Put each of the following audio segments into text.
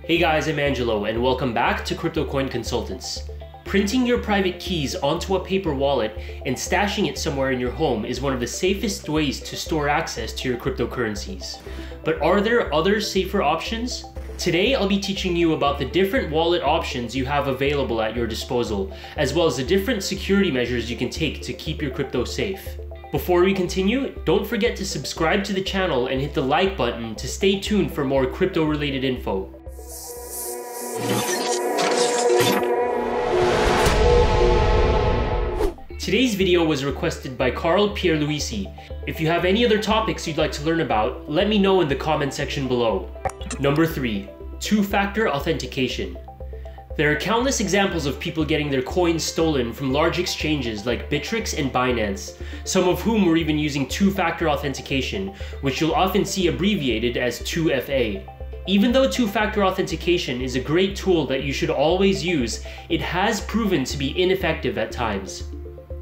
Hey guys, I'm Angelo and welcome back to Crypto Coin Consultants. Printing your private keys onto a paper wallet and stashing it somewhere in your home is one of the safest ways to store access to your cryptocurrencies. But are there other safer options? Today I'll be teaching you about the different wallet options you have available at your disposal, as well as the different security measures you can take to keep your crypto safe. Before we continue, don't forget to subscribe to the channel and hit the like button to stay tuned for more crypto-related info. Today's video was requested by Carl Pierluisi. If you have any other topics you'd like to learn about, let me know in the comment section below. Number 3. Two-factor authentication. There are countless examples of people getting their coins stolen from large exchanges like Bittrex and Binance, some of whom were even using two-factor authentication, which you'll often see abbreviated as 2FA. Even though two-factor authentication is a great tool that you should always use, it has proven to be ineffective at times.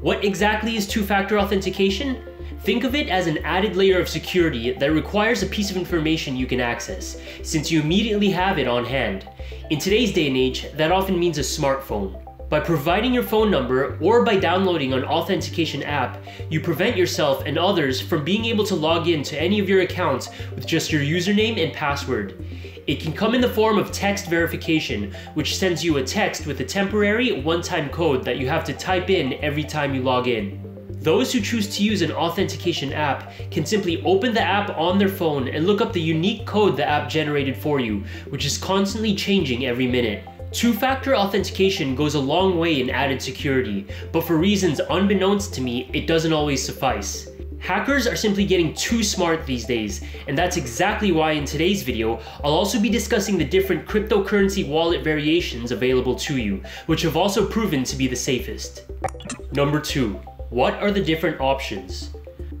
What exactly is two-factor authentication? Think of it as an added layer of security that requires a piece of information you can access, since you immediately have it on hand. In today's day and age, that often means a smartphone. By providing your phone number or by downloading an authentication app, you prevent yourself and others from being able to log in to any of your accounts with just your username and password. It can come in the form of text verification, which sends you a text with a temporary one-time code that you have to type in every time you log in. Those who choose to use an authentication app can simply open the app on their phone and look up the unique code the app generated for you, which is constantly changing every minute. Two-factor authentication goes a long way in added security, but for reasons unbeknownst to me, it doesn't always suffice. Hackers are simply getting too smart these days, and that's exactly why in today's video, I'll also be discussing the different cryptocurrency wallet variations available to you, which have also proven to be the safest. Number 2. What are the different options?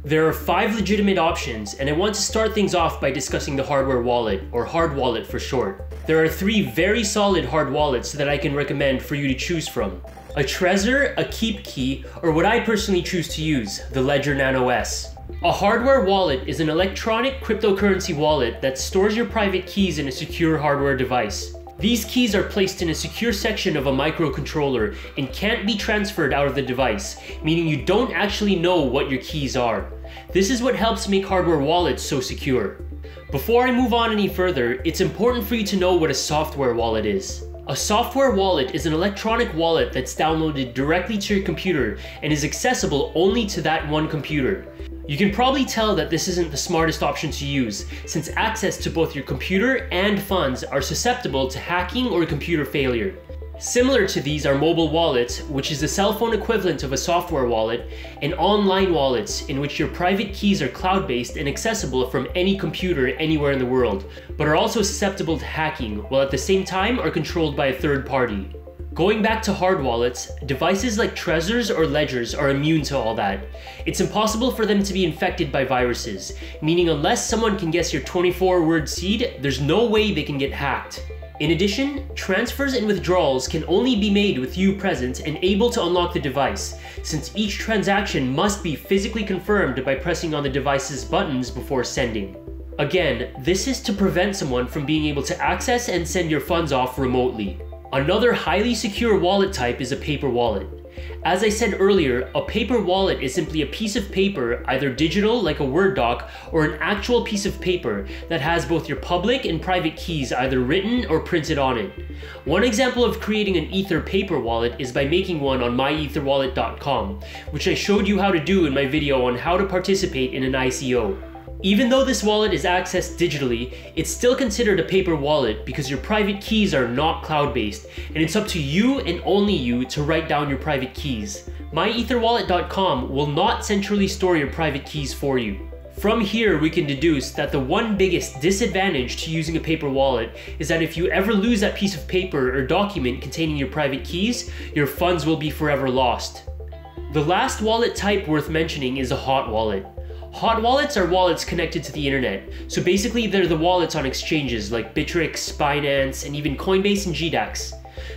There are 5 legitimate options, and I want to start things off by discussing the hardware wallet, or hard wallet for short. There are 3 very solid hard wallets that I can recommend for you to choose from. A Trezor, a Keep Key, or what I personally choose to use, the Ledger Nano S. A hardware wallet is an electronic cryptocurrency wallet that stores your private keys in a secure hardware device. These keys are placed in a secure section of a microcontroller and can't be transferred out of the device, meaning you don't actually know what your keys are. This is what helps make hardware wallets so secure. Before I move on any further, it's important for you to know what a software wallet is. A software wallet is an electronic wallet that's downloaded directly to your computer and is accessible only to that one computer. You can probably tell that this isn't the smartest option to use, since access to both your computer and funds are susceptible to hacking or computer failure. Similar to these are mobile wallets, which is the cell phone equivalent of a software wallet, and online wallets, in which your private keys are cloud-based and accessible from any computer anywhere in the world, but are also susceptible to hacking, while at the same time are controlled by a third party. Going back to hard wallets, devices like Trezors or Ledgers are immune to all that. It's impossible for them to be infected by viruses, meaning unless someone can guess your 24-word seed, there's no way they can get hacked. In addition, transfers and withdrawals can only be made with you present and able to unlock the device, since each transaction must be physically confirmed by pressing on the device's buttons before sending. Again, this is to prevent someone from being able to access and send your funds off remotely. Another highly secure wallet type is a paper wallet. As I said earlier, a paper wallet is simply a piece of paper, either digital like a Word doc, or an actual piece of paper that has both your public and private keys either written or printed on it. One example of creating an Ether paper wallet is by making one on myetherwallet.com, which I showed you how to do in my video on how to participate in an ICO. Even though this wallet is accessed digitally, it's still considered a paper wallet because your private keys are not cloud-based, and it's up to you and only you to write down your private keys. myetherwallet.com will not centrally store your private keys for you. From here, we can deduce that the one biggest disadvantage to using a paper wallet is that if you ever lose that piece of paper or document containing your private keys, your funds will be forever lost. The last wallet type worth mentioning is a hot wallet. Hot wallets are wallets connected to the internet, so basically they're the wallets on exchanges like Bittrex, Binance, and even Coinbase and GDAX.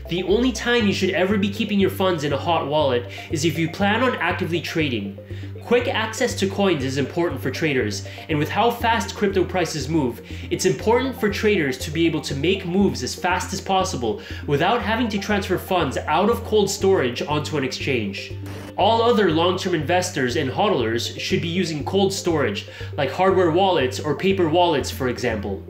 The only time you should ever be keeping your funds in a hot wallet is if you plan on actively trading. Quick access to coins is important for traders, and with how fast crypto prices move, it's important for traders to be able to make moves as fast as possible without having to transfer funds out of cold storage onto an exchange. All other long-term investors and hodlers should be using cold storage, like hardware wallets or paper wallets, for example.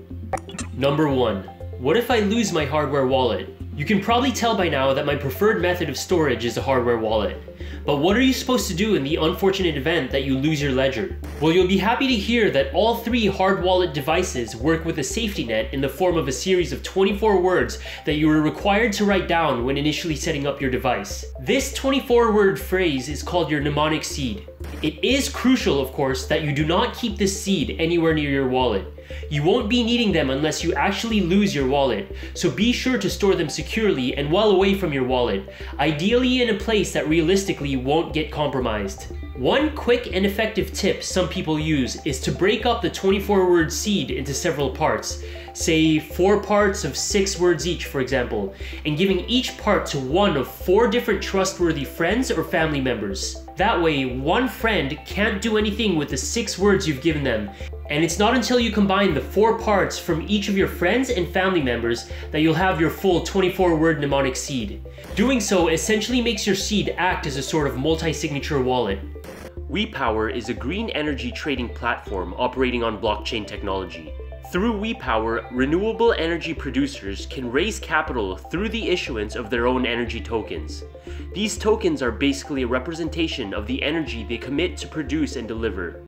Number 1. What if I lose my hardware wallet? You can probably tell by now that my preferred method of storage is a hardware wallet. But what are you supposed to do in the unfortunate event that you lose your ledger? Well, you'll be happy to hear that all 3 hard wallet devices work with a safety net in the form of a series of 24 words that you are required to write down when initially setting up your device. This 24-word phrase is called your mnemonic seed. It is crucial, of course, that you do not keep this seed anywhere near your wallet. You won't be needing them unless you actually lose your wallet, so be sure to store them securely and well away from your wallet, ideally in a place that realistically won't get compromised. One quick and effective tip some people use is to break up the 24-word seed into several parts, say 4 parts of 6 words each, for example, and giving each part to one of 4 different trustworthy friends or family members. That way, one friend can't do anything with the 6 words you've given them, and it's not until you combine the 4 parts from each of your friends and family members that you'll have your full 24-word mnemonic seed. Doing so essentially makes your seed act as a sort of multi-signature wallet. WePower is a green energy trading platform operating on blockchain technology. Through WePower, renewable energy producers can raise capital through the issuance of their own energy tokens. These tokens are basically a representation of the energy they commit to produce and deliver.